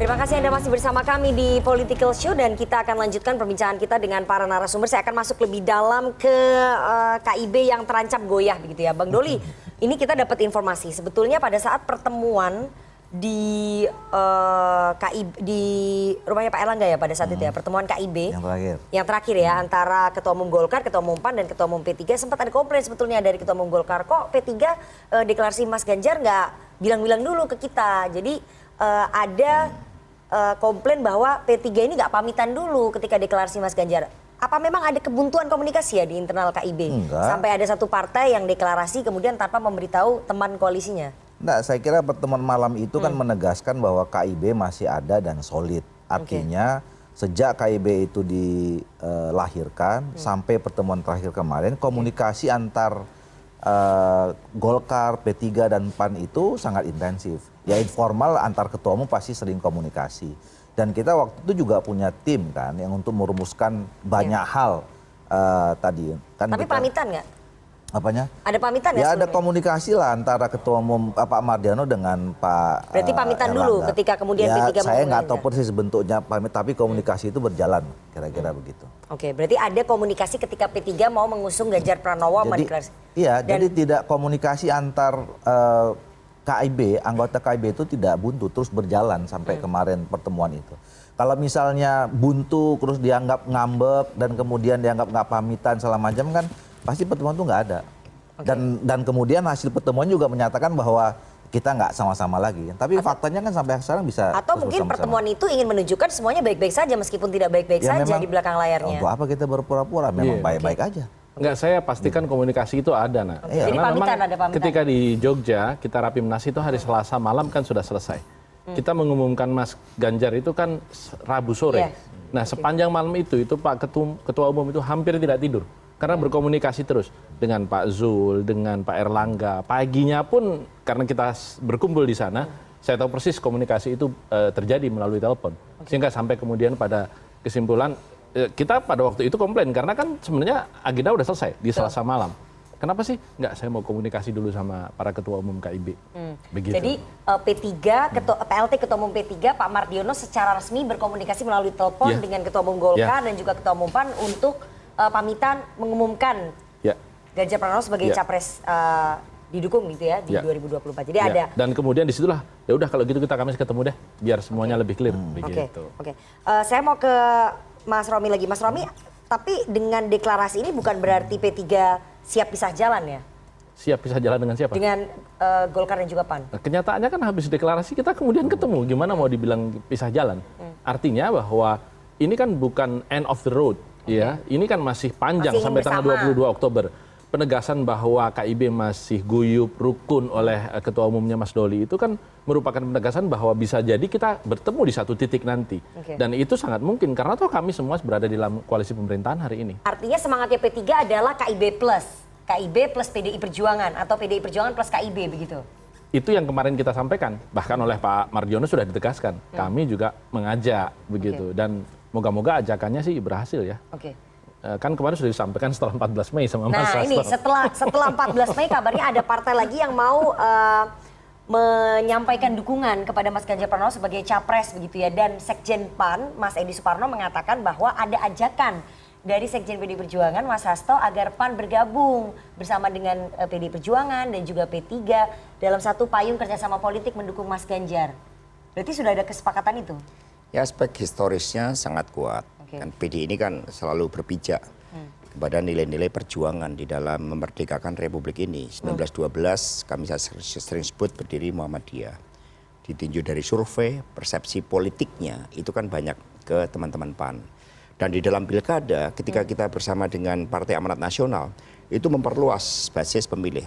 Terima kasih Anda masih bersama kami di Political Show dan kita akan lanjutkan perbincangan kita dengan para narasumber. Saya akan masuk lebih dalam ke KIB yang terancam goyah begitu ya. Bang Doli, ini kita dapat informasi sebetulnya pada saat pertemuan di KIB di rumahnya Pak Erlangga ya pada saat itu ya, pertemuan KIB yang terakhir ya antara Ketua Umum Golkar, Ketua Umum PAN dan Ketua Umum P3, sempat ada komplain sebetulnya dari Ketua Umum Golkar, kok P3 deklarasi Mas Ganjar nggak bilang-bilang dulu ke kita. Jadi ada komplain bahwa P3 ini nggak pamitan dulu ketika deklarasi Mas Ganjar. Apa memang ada kebuntuan komunikasi ya di internal KIB? Enggak. Sampai ada satu partai yang deklarasi kemudian tanpa memberitahu teman koalisinya? Enggak, saya kira pertemuan malam itu kan menegaskan bahwa KIB masih ada dan solid. Artinya sejak KIB itu dilahirkan sampai pertemuan terakhir kemarin, komunikasi antar Golkar, P3 dan PAN itu sangat intensif. Ya informal antar ketua umum pasti sering komunikasi. Dan kita waktu itu juga punya tim kan yang untuk merumuskan banyak hal tadi. Kan Tapi pamitan nggak? Apanya? Ada pamitan nggak? Ya ada sebelumnya? komunikasi lah antara ketua umum Pak Mardiano dengan Pak Berarti pamitan dulu Erlangga. ketika kemudian ya, P3 saya nggak mengumumkan. tahu persis bentuknya pamit, tapi komunikasi itu berjalan kira-kira begitu. Oke, berarti ada komunikasi ketika P3 mau mengusung Ganjar Pranowo mendeklarasi. Iya, Dan- jadi tidak komunikasi antar KIB, anggota KIB itu tidak buntu, terus berjalan sampai kemarin pertemuan itu. Kalau misalnya buntu, terus dianggap ngambek, dan kemudian dianggap nggak pamitan segala macam kan, pasti pertemuan itu nggak ada. Dan kemudian hasil pertemuan juga menyatakan bahwa kita nggak sama-sama lagi. Tapi faktanya kan sampai sekarang bisa Atau terus mungkin bersama-sama. pertemuan itu ingin menunjukkan semuanya baik-baik saja meskipun tidak baik-baik Ya saja memang, di belakang layarnya. Untuk apa kita berpura-pura? Memang Iya. baik-baik aja. Enggak, saya pastikan komunikasi itu ada, nak. Iya. Jadi Karena pamitan, memang ada pamitan. ketika di Jogja, kita Rapimnas itu hari Selasa malam kan sudah selesai. Kita mengumumkan Mas Ganjar itu kan Rabu sore. Iya. Nah, sepanjang malam itu Pak Ketua Umum itu hampir tidak tidur. Karena berkomunikasi terus dengan Pak Zul, dengan Pak Erlangga. Paginya pun karena kita berkumpul di sana, saya tahu persis komunikasi itu terjadi melalui telepon. Sehingga sampai kemudian pada kesimpulan, kita pada waktu itu komplain karena kan sebenarnya agenda udah selesai di Selasa malam. Kenapa sih? Enggak, saya mau komunikasi dulu sama para ketua umum KIB. Begitu. Jadi P3, PLT Ketua Umum P3, Pak Mardiono secara resmi berkomunikasi melalui telepon Ya. dengan Ketua Umum Golkar dan juga Ketua Umum PAN untuk pamitan mengumumkan Ya. Ganjar Pranowo sebagai Ya. capres didukung gitu ya di Ya. 2024. Jadi Ya, ada. dan kemudian disitulah ya udah kalau gitu kita Kamis ketemu deh biar semuanya lebih clear begitu. Oke. Saya mau ke Mas Romi lagi. Mas Romi, tapi dengan deklarasi ini bukan berarti P3 siap pisah jalan ya? Siap bisa jalan dengan siapa? Dengan Golkar dan juga PAN. Nah, kenyataannya kan habis deklarasi kita kemudian ketemu. Gimana mau dibilang pisah jalan? Artinya bahwa ini kan bukan end of the road, ya. Ini kan masih panjang Masih sampai tanggal bersama. 22 Oktober. Penegasan bahwa KIB masih guyup rukun oleh ketua umumnya Mas Doli itu kan merupakan penegasan bahwa bisa jadi kita bertemu di satu titik nanti. Oke. Dan itu sangat mungkin karena toh kami semua berada di dalam koalisi pemerintahan hari ini. Artinya semangatnya P3 adalah KIB plus PDI Perjuangan atau PDI Perjuangan plus KIB begitu. Itu yang kemarin kita sampaikan, bahkan oleh Pak Mardiono sudah ditegaskan. Kami juga mengajak begitu dan moga-moga ajakannya sih berhasil ya. Oke. Kan kemarin sudah disampaikan setelah 14 Mei sama Mas Nah ini Hasto. setelah 14 Mei kabarnya ada partai lagi yang mau menyampaikan dukungan kepada Mas Ganjar Pranowo sebagai capres begitu ya. Dan Sekjen PAN Mas Edi Suparno mengatakan bahwa ada ajakan dari Sekjen PDI Perjuangan Mas Hasto agar PAN bergabung bersama dengan PDI Perjuangan dan juga P3 dalam satu payung kerjasama politik mendukung Mas Ganjar. Berarti sudah ada kesepakatan itu? Ya aspek historisnya sangat kuat. Oke. Kan PD ini kan selalu berpijak kepada nilai-nilai perjuangan di dalam memerdekakan Republik ini. 1912 kami sering sebut berdiri Muhammadiyah. Ditinjau dari survei, persepsi politiknya itu kan banyak ke teman-teman PAN. Dan di dalam pilkada ketika kita bersama dengan Partai Amanat Nasional itu memperluas basis pemilih.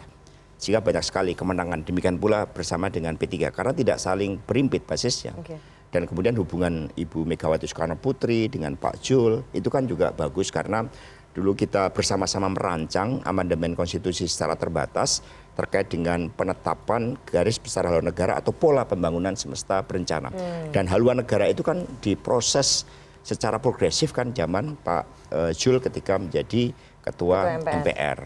Sehingga banyak sekali kemenangan. Demikian pula bersama dengan P3 karena tidak saling berimpit basisnya. Oke. Dan kemudian hubungan Ibu Megawati Soekarno Putri dengan Pak Jul itu kan juga bagus karena dulu kita bersama-sama merancang amandemen konstitusi secara terbatas terkait dengan penetapan garis besar haluan negara atau pola pembangunan semesta berencana. Dan haluan negara itu kan diproses secara progresif kan zaman Pak Jul ketika menjadi Ketua Ketua MPR. MPR.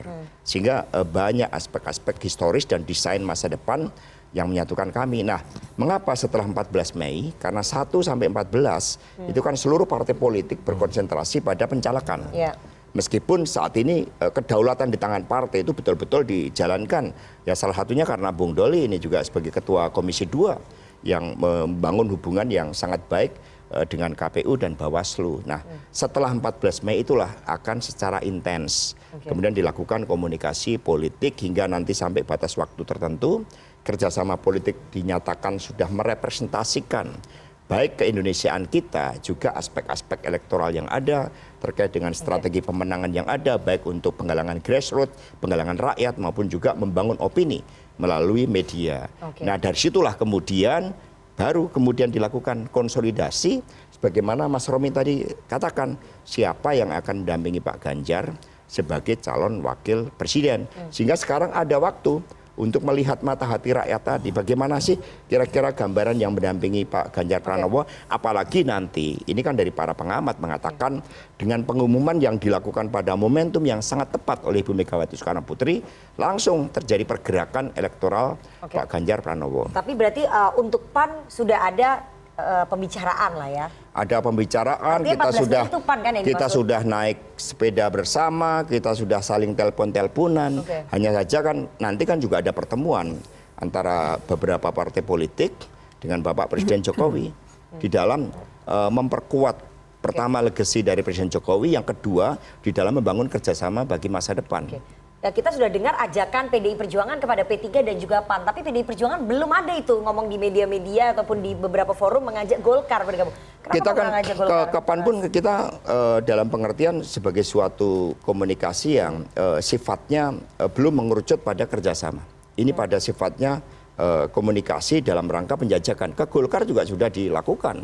Sehingga banyak aspek-aspek historis dan desain masa depan yang menyatukan kami. Nah, mengapa setelah 14 Mei? Karena 1 sampai 14 itu kan seluruh partai politik berkonsentrasi pada pencalekan. Meskipun saat ini kedaulatan di tangan partai itu betul-betul dijalankan. Ya salah satunya karena Bung Doli ini juga sebagai Ketua Komisi 2 yang membangun hubungan yang sangat baik dengan KPU dan Bawaslu. Nah, setelah 14 Mei itulah akan secara intens kemudian dilakukan komunikasi politik hingga nanti sampai batas waktu tertentu. Kerjasama politik dinyatakan sudah merepresentasikan baik keindonesiaan kita, juga aspek-aspek elektoral yang ada terkait dengan strategi pemenangan yang ada, baik untuk penggalangan grassroots, penggalangan rakyat, maupun juga membangun opini melalui media. Nah, dari situlah kemudian baru kemudian dilakukan konsolidasi, sebagaimana Mas Romi tadi katakan, siapa yang akan mendampingi Pak Ganjar sebagai calon wakil presiden. Sehingga sekarang ada waktu untuk melihat mata hati rakyat tadi, bagaimana sih kira-kira gambaran yang mendampingi Pak Ganjar Pranowo, apalagi nanti, ini kan dari para pengamat mengatakan dengan pengumuman yang dilakukan pada momentum yang sangat tepat oleh Ibu Megawati Soekarno Putri, langsung terjadi pergerakan elektoral Pak Ganjar Pranowo. Tapi berarti untuk PAN sudah ada pembicaraan lah ya? Ada pembicaraan, kita sudah naik sepeda bersama, kita sudah saling telepon-teleponan. Hanya saja kan nanti kan juga ada pertemuan antara beberapa partai politik dengan Bapak Presiden Jokowi di dalam memperkuat pertama legasi dari Presiden Jokowi, yang kedua di dalam membangun kerjasama bagi masa depan. Ya, kita sudah dengar ajakan PDI Perjuangan kepada P3 dan juga PAN, tapi PDI Perjuangan belum ada itu ngomong di media-media ataupun di beberapa forum mengajak Golkar bergabung. Kenapa kita kan kapan pun kita dalam pengertian sebagai suatu komunikasi yang sifatnya belum mengerucut pada kerjasama. Ini pada sifatnya komunikasi dalam rangka penjajakan. Ke Golkar juga sudah dilakukan.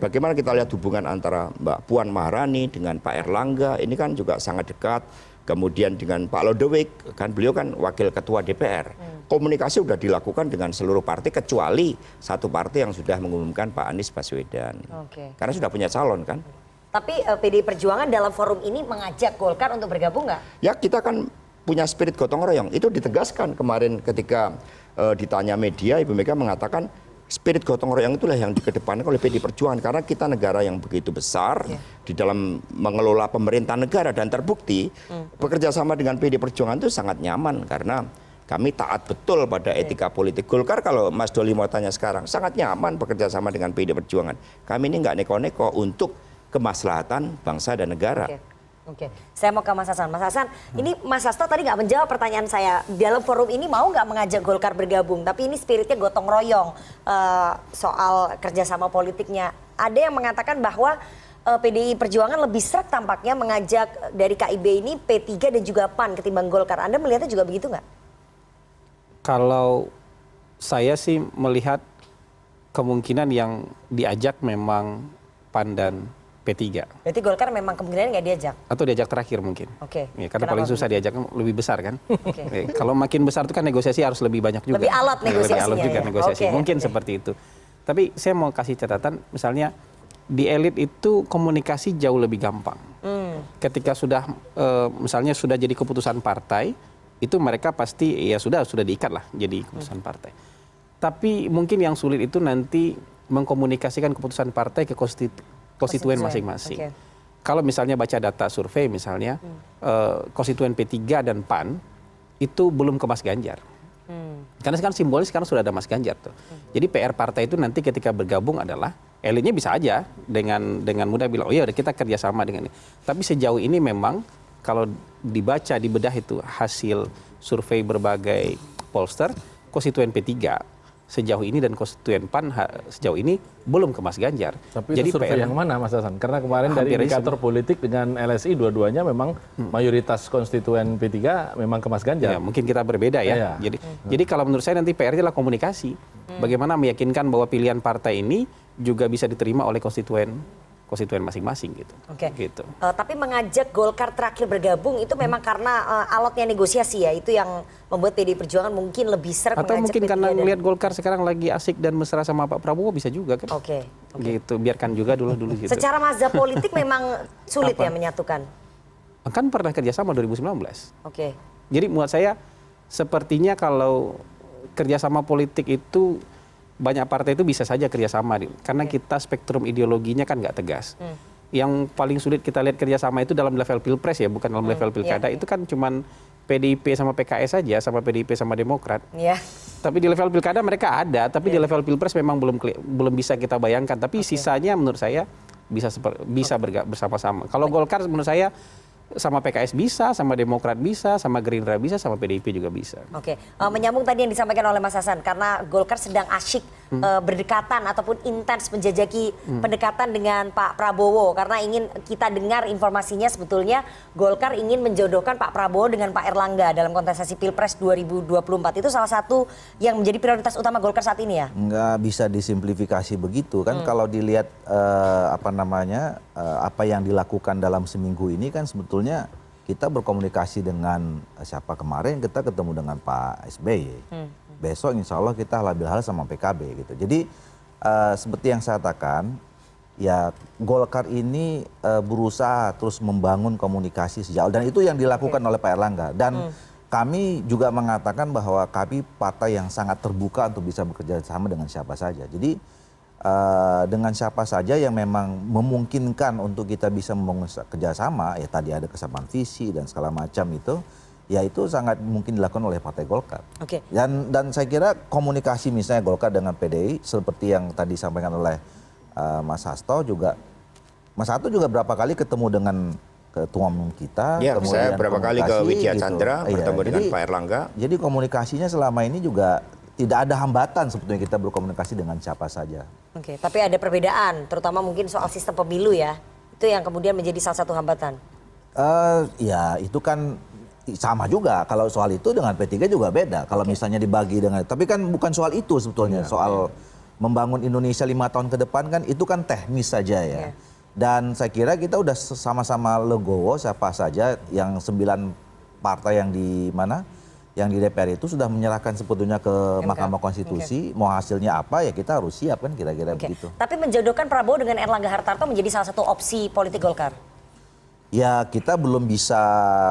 Bagaimana kita lihat hubungan antara Mbak Puan Maharani dengan Pak Erlangga, ini kan juga sangat dekat. Kemudian dengan Pak Lodewijk, kan beliau kan wakil ketua DPR. Komunikasi sudah dilakukan dengan seluruh partai kecuali satu partai yang sudah mengumumkan Pak Anies Baswedan. Karena sudah punya calon kan. Tapi PDI Perjuangan dalam forum ini mengajak Golkar untuk bergabung nggak? Ya, kita kan punya spirit gotong royong. Itu ditegaskan kemarin ketika ditanya media, Ibu Mega mengatakan spirit gotong royong itulah yang dikedepankan oleh PDI Perjuangan, karena kita negara yang begitu besar di dalam mengelola pemerintahan negara, dan terbukti bekerja sama dengan PDI Perjuangan itu sangat nyaman karena kami taat betul pada etika politik. Golkar, kalau Mas Doli mau tanya sekarang, sangat nyaman bekerja sama dengan PDI Perjuangan. Kami ini nggak neko-neko untuk kemaslahatan bangsa dan negara. Saya mau ke Mas Hasan. Mas Hasan, ini Mas Hasto tadi nggak menjawab pertanyaan saya. Dalam forum ini mau nggak mengajak Golkar bergabung? Tapi ini spiritnya gotong royong soal kerjasama politiknya. Ada yang mengatakan bahwa PDI Perjuangan lebih sreg tampaknya mengajak dari KIB ini P3 dan juga PAN ketimbang Golkar. Anda melihatnya juga begitu nggak? Kalau saya sih melihat kemungkinan yang diajak memang PAN dan P3. Berarti Golkar memang kemungkinan nggak diajak? Atau diajak terakhir mungkin. Ya, karena paling susah diajak lebih besar kan. Kalau makin besar itu kan negosiasi harus lebih banyak juga. Lebih alat negosiasinya. Lebih alat juga negosiasi. Mungkin seperti itu. Tapi saya mau kasih catatan, misalnya di elit itu komunikasi jauh lebih gampang. Ketika sudah misalnya sudah jadi keputusan partai, itu mereka pasti ya sudah diikat lah jadi keputusan partai. Tapi mungkin yang sulit itu nanti mengkomunikasikan keputusan partai ke konstituen masing-masing. Kalau misalnya baca data survei misalnya, konstituen P3 dan PAN itu belum ke Mas Ganjar. Karena sekarang simbolis sekarang sudah ada Mas Ganjar tuh. Jadi PR partai itu nanti ketika bergabung adalah elitnya bisa aja dengan mudah bilang, oh iya kita kerjasama dengan ini. Tapi sejauh ini memang kalau dibaca, dibedah itu hasil survei berbagai pollster, konstituen P3 sejauh ini dan konstituen PAN sejauh ini belum ke Mas Ganjar. Tapi jadi itu survei yang mana Mas Hasan? Karena kemarin dari indikator politik dengan LSI dua-duanya memang mayoritas konstituen P3 memang ke Mas Ganjar. Ya, mungkin kita berbeda ya. Jadi kalau menurut saya nanti PR-nya adalah komunikasi. Bagaimana meyakinkan bahwa pilihan partai ini juga bisa diterima oleh konstituen masing-masing gitu. Gitu. Tapi mengajak Golkar terakhir bergabung itu memang karena alatnya negosiasi ya, itu yang membuat PDI Perjuangan mungkin lebih sreg atau mungkin karena melihat Golkar sekarang lagi asik dan mesra sama Pak Prabowo bisa juga kan. Gitu, biarkan juga dulu gitu. Secara mazhab politik memang sulit ya menyatukan. Kan pernah kerjasama 2019. Jadi menurut saya sepertinya kalau kerjasama politik itu banyak partai itu bisa saja kerjasama, karena kita spektrum ideologinya kan nggak tegas. Yang paling sulit kita lihat kerjasama itu dalam level pilpres ya, bukan dalam level pilkada. Itu kan cuman PDIP sama PKS saja, sama PDIP sama Demokrat. Tapi di level pilkada mereka ada, tapi di level pilpres memang belum bisa kita bayangkan. Tapi sisanya menurut saya bisa bersama-sama. Kalau Golkar menurut saya sama PKS bisa, sama Demokrat bisa, sama Gerindra bisa, sama PDIP juga bisa. Oke, menyambung tadi yang disampaikan oleh Mas Hasan, karena Golkar sedang asyik berdekatan ataupun intens menjajaki pendekatan dengan Pak Prabowo, karena ingin kita dengar informasinya sebetulnya Golkar ingin menjodohkan Pak Prabowo dengan Pak Erlangga dalam kontestasi Pilpres 2024. Itu salah satu yang menjadi prioritas utama Golkar saat ini ya? Nggak bisa disimplifikasi begitu kan. Kalau dilihat apa yang dilakukan dalam seminggu ini kan sebetulnya kita berkomunikasi dengan siapa kemarin, kita ketemu dengan Pak SBY. Besok insya Allah kita halal bihalal sama PKB gitu. Jadi seperti yang saya katakan, ya Golkar ini berusaha terus membangun komunikasi sejak awal, dan itu yang dilakukan oleh Pak Erlangga. Dan kami juga mengatakan bahwa kami partai yang sangat terbuka untuk bisa bekerja sama dengan siapa saja. Jadi dengan siapa saja yang memang memungkinkan untuk kita bisa membangun kerjasama, ya tadi ada kesamaan visi dan segala macam itu, ya itu sangat mungkin dilakukan oleh Partai Golkar. Dan saya kira komunikasi misalnya Golkar dengan PDI seperti yang tadi disampaikan oleh Mas Hasto juga, Mas Hasto juga berapa kali ketemu dengan ketua umum kita. Ya, saya berapa kali ke Widya Chandra bertemu dengan Pak Erlangga. Jadi komunikasinya selama ini juga tidak ada hambatan sebetulnya kita berkomunikasi dengan siapa saja. Oke, tapi ada perbedaan, terutama mungkin soal sistem pemilu ya. Itu yang kemudian menjadi salah satu hambatan. Ya itu kan sama juga. Kalau soal itu dengan P3 juga beda. Kalau misalnya dibagi dengan, tapi kan bukan soal itu sebetulnya. Soal membangun Indonesia 5 tahun ke depan kan itu kan teknis saja ya. Dan saya kira kita udah sama-sama legowo siapa saja yang 9 partai yang di mana, yang di DPR itu sudah menyerahkan sebetulnya ke Mahkamah Konstitusi. Mau hasilnya apa ya kita harus siap kan kira-kira begitu. Tapi menjodohkan Prabowo dengan Erlangga Hartarto menjadi salah satu opsi politik Golkar? Ya kita belum bisa.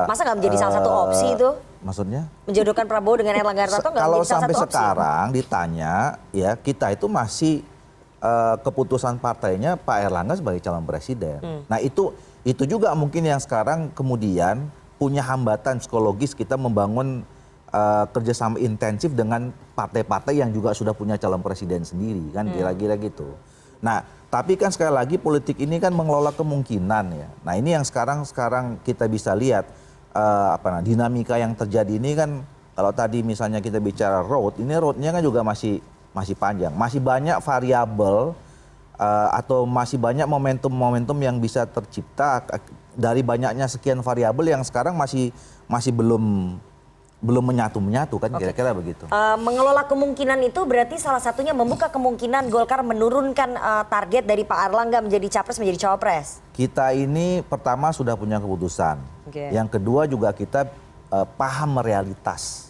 Masa nggak menjadi salah satu opsi itu? Maksudnya? Menjodohkan Prabowo dengan Erlangga Hartarto nggak kalau menjadi salah sampai satu opsi? sekarang ditanya, ya kita itu masih keputusan partainya Pak Erlangga sebagai calon presiden. Nah itu juga mungkin yang sekarang kemudian punya hambatan psikologis kita membangun kerjasama intensif dengan partai-partai yang juga sudah punya calon presiden sendiri kan kira-kira gitu. Nah tapi kan sekali lagi politik ini kan mengelola kemungkinan ya. Nah ini yang sekarang kita bisa lihat dinamika yang terjadi ini kan. Kalau tadi misalnya kita bicara roadnya kan juga masih panjang, masih banyak variabel atau masih banyak momentum-momentum yang bisa tercipta dari banyaknya sekian variabel yang sekarang masih belum menyatu kan kira-kira begitu. Mengelola kemungkinan itu berarti salah satunya membuka kemungkinan Golkar menurunkan target dari Pak Erlangga menjadi capres menjadi cawapres. Kita ini pertama sudah punya keputusan. Yang kedua juga kita paham realitas.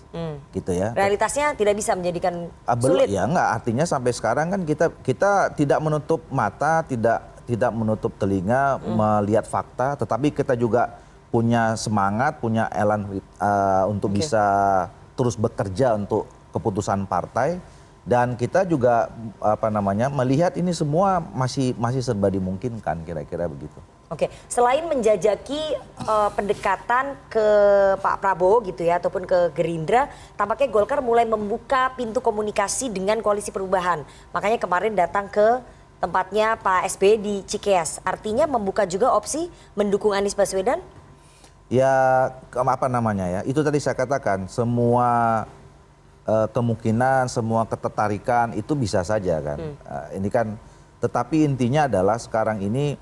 Gitu ya. Realitasnya tidak bisa menjadikan sulit. Ya enggak, artinya sampai sekarang kan kita tidak menutup mata, tidak menutup telinga melihat fakta, tetapi kita juga punya semangat, punya elan untuk bisa terus bekerja untuk keputusan partai, dan kita juga melihat ini semua masih serba dimungkinkan kira-kira begitu. Oke, selain menjajaki pendekatan ke Pak Prabowo gitu ya, ataupun ke Gerindra, tampaknya Golkar mulai membuka pintu komunikasi dengan Koalisi Perubahan. Makanya kemarin datang ke tempatnya Pak SBY di Cikeas. Artinya membuka juga opsi mendukung Anies Baswedan? Ya, itu tadi saya katakan, semua kemungkinan, semua ketertarikan itu bisa saja kan. Ini kan, tetapi intinya adalah sekarang ini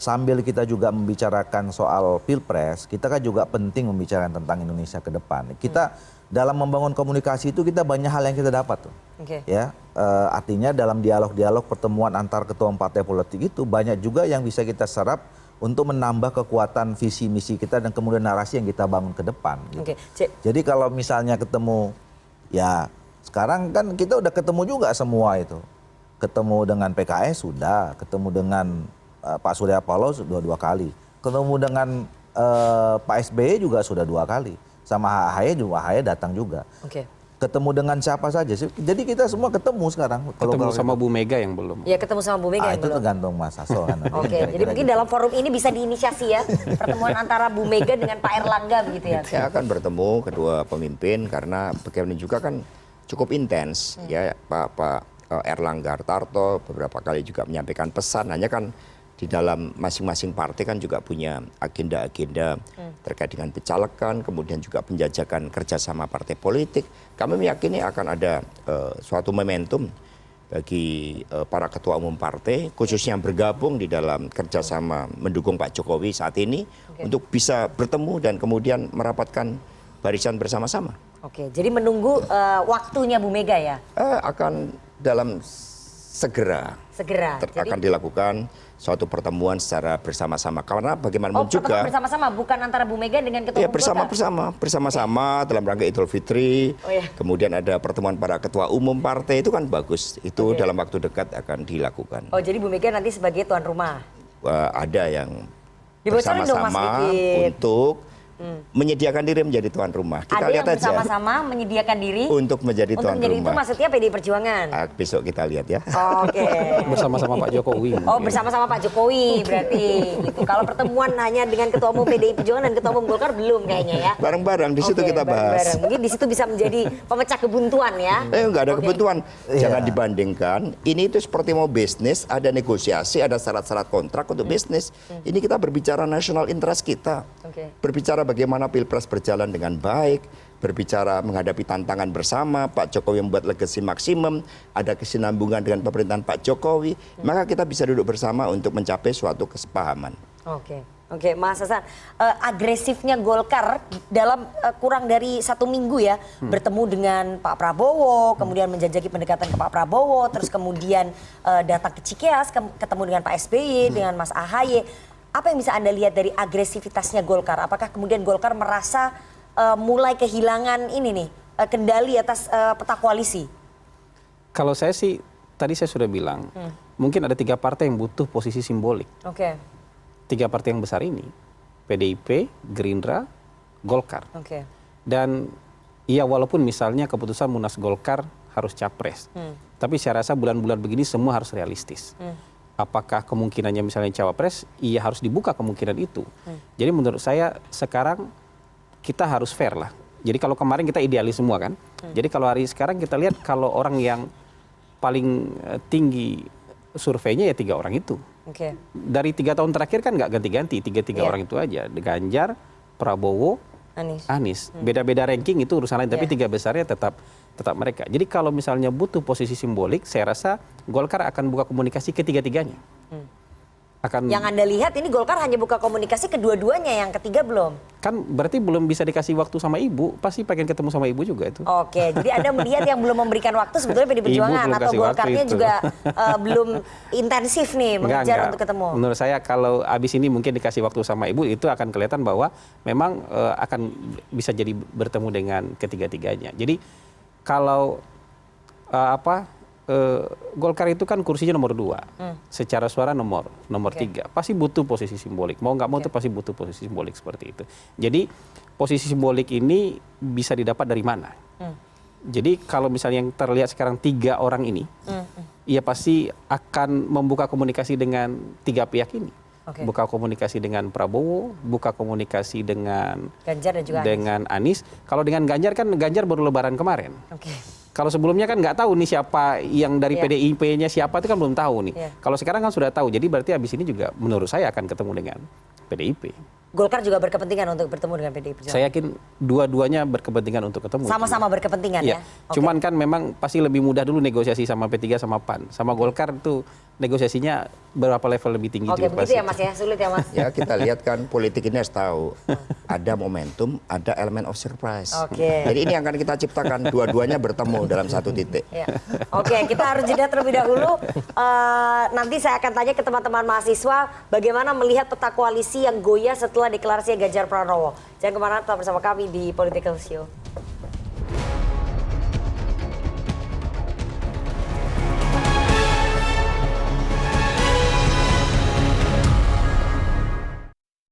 sambil kita juga membicarakan soal Pilpres, kita kan juga penting membicarakan tentang Indonesia ke depan. Kita dalam membangun komunikasi itu kita banyak hal yang kita dapat tuh. Ya, artinya dalam dialog-dialog pertemuan antar ketua partai politik itu banyak juga yang bisa kita serap untuk menambah kekuatan visi misi kita dan kemudian narasi yang kita bangun ke depan. Gitu. Jadi kalau misalnya ketemu, ya sekarang kan kita udah ketemu juga semua itu. Ketemu dengan PKS sudah, ketemu dengan Pak Surya Paloh sudah 2 kali. Ketemu dengan Pak SBY juga sudah 2 kali. Sama AHY juga, AHY datang juga. ketemu dengan siapa saja sih. Jadi kita semua ketemu sekarang. Ketemu sama Bu Mega yang belum. Ya ketemu sama Bu Mega yang itu belum. tergantung Mas Hasto kan. Oke, jadi mungkin dalam forum ini bisa diinisiasi ya pertemuan antara Bu Mega dengan Pak Erlangga begitu ya. Saya akan bertemu kedua pemimpin karena bagaimana juga kan cukup intens ya Pak Erlangga Hartarto beberapa kali juga menyampaikan pesan, hanya kan di dalam masing-masing partai kan juga punya agenda-agenda terkait dengan pencalekan, kemudian juga penjajakan kerjasama partai politik. Kami meyakini akan ada suatu momentum bagi para ketua umum partai, khususnya yang bergabung di dalam kerjasama mendukung Pak Jokowi saat ini, untuk bisa bertemu dan kemudian merapatkan barisan bersama-sama. Oke, jadi menunggu waktunya Bu Mega ya? Akan dalam segera akan dilakukan suatu pertemuan secara bersama-sama. Karena bagaimanapun juga bersama-sama, bukan antara Bu Mega dengan ketua umum Golkar? bersama-sama dalam rangka Idul Fitri. Kemudian ada pertemuan para ketua umum partai, itu kan bagus. Itu dalam waktu dekat akan dilakukan. Oh, jadi Bu Mega nanti sebagai tuan rumah? Ada yang Dibocorin dong, Mas bersama-sama Dikit. untuk menyediakan diri menjadi tuan rumah. Kita ada lihat yang aja. bersama-sama menyediakan diri Untuk menjadi tuan untuk menjadi rumah. itu maksudnya PDI Perjuangan? Besok kita lihat ya. Oke. Bersama-sama Pak Jokowi. Oh, bersama-sama Pak Jokowi berarti gitu. Kalau pertemuan hanya dengan ketua umum PDI Perjuangan dan ketua umum Golkar belum kayaknya ya. Bareng-bareng di situ Oke, kita bahas. bareng-bareng. Mungkin di situ bisa menjadi pemecah kebuntuan ya. Enggak ada Oke. kebutuhan. Jangan dibandingkan. Ini itu seperti mau bisnis, ada negosiasi, ada syarat-syarat kontrak untuk bisnis. Ini kita berbicara national interest kita. Oke. Berbicara bagaimana Pilpres berjalan dengan baik, berbicara menghadapi tantangan bersama, Pak Jokowi membuat legacy maksimum, ada kesinambungan dengan pemerintahan Pak Jokowi, maka kita bisa duduk bersama untuk mencapai suatu kesepahaman. Oke, Mas Hasan, agresifnya Golkar dalam kurang dari 1 minggu ya, bertemu dengan Pak Prabowo, kemudian menjajaki pendekatan ke Pak Prabowo, terus kemudian datang ke Cikeas, ketemu dengan Pak SBY, dengan Mas AHY. Apa yang bisa Anda lihat dari agresivitasnya Golkar? Apakah kemudian Golkar merasa mulai kehilangan ini nih, kendali atas peta koalisi? Kalau saya sih, tadi saya sudah bilang, mungkin ada 3 partai yang butuh posisi simbolik. Oke. 3 partai yang besar ini, PDIP, Gerindra, Golkar. Oke. Dan ya walaupun misalnya keputusan Munas Golkar harus capres, tapi saya rasa bulan-bulan begini semua harus realistis. Apakah kemungkinannya misalnya cawapres, iya harus dibuka kemungkinan itu. Jadi menurut saya sekarang kita harus fair lah. Jadi kalau kemarin kita idealis semua kan. Jadi kalau hari sekarang kita lihat kalau orang yang paling tinggi surveinya ya 3 orang itu. Oke. Dari 3 tahun terakhir kan nggak ganti-ganti, 3 orang itu aja. Ganjar, Prabowo, Anies. Beda-beda ranking itu urusan lain, tapi 3 besarnya tetap mereka. Jadi kalau misalnya butuh posisi simbolik, saya rasa Golkar akan buka komunikasi ketiga-tiganya. Yang Anda lihat ini Golkar hanya buka komunikasi kedua-duanya, yang ketiga belum? Kan berarti belum bisa dikasih waktu sama ibu, pasti pengen ketemu sama ibu juga itu. Oke, jadi Anda melihat yang belum memberikan waktu sebetulnya PDI Perjuangan belum atau kasih waktu Golkarnya itu. juga belum intensif nih mengejar untuk ketemu? Menurut saya kalau abis ini mungkin dikasih waktu sama ibu, itu akan kelihatan bahwa memang akan bisa jadi bertemu dengan ketiga-tiganya. Jadi kalau Golkar itu kan kursinya nomor 2, secara suara nomor 3, pasti butuh posisi simbolik. Mau nggak mau itu pasti butuh posisi simbolik seperti itu. Jadi posisi simbolik ini bisa didapat dari mana? Jadi kalau misalnya yang terlihat sekarang 3 orang ini, ya pasti akan membuka komunikasi dengan 3 pihak ini. Buka komunikasi dengan Prabowo, buka komunikasi dengan Ganjar dan juga dengan Anies. Kalau dengan Ganjar kan Ganjar baru Lebaran kemarin. Kalau sebelumnya kan nggak tahu nih siapa yang dari PDIP-nya siapa itu kan belum tahu nih. Kalau sekarang kan sudah tahu. Jadi berarti abis ini juga menurut saya akan ketemu dengan PDIP. Golkar juga berkepentingan untuk bertemu dengan PDI Perjuangan? Saya yakin dua-duanya berkepentingan untuk ketemu. Sama-sama berkepentingan ya? Cuman kan memang pasti lebih mudah dulu negosiasi sama P3 sama PAN. Sama Golkar itu negosiasinya berapa level lebih tinggi juga. Oke, begitu ya Mas ya? Sulit ya Mas? Ya kita lihat kan politik ini harus tahu. Ada momentum, ada elemen of surprise. Jadi ini yang akan kita ciptakan. Dua-duanya bertemu dalam satu titik. Oke, kita harus jeda terlebih dahulu. Nanti saya akan tanya ke teman-teman mahasiswa bagaimana melihat peta koalisi yang goyah setelah deklarasi Ganjar Pranowo. Jangan kemana-mana, tetap bersama kami di Political Show.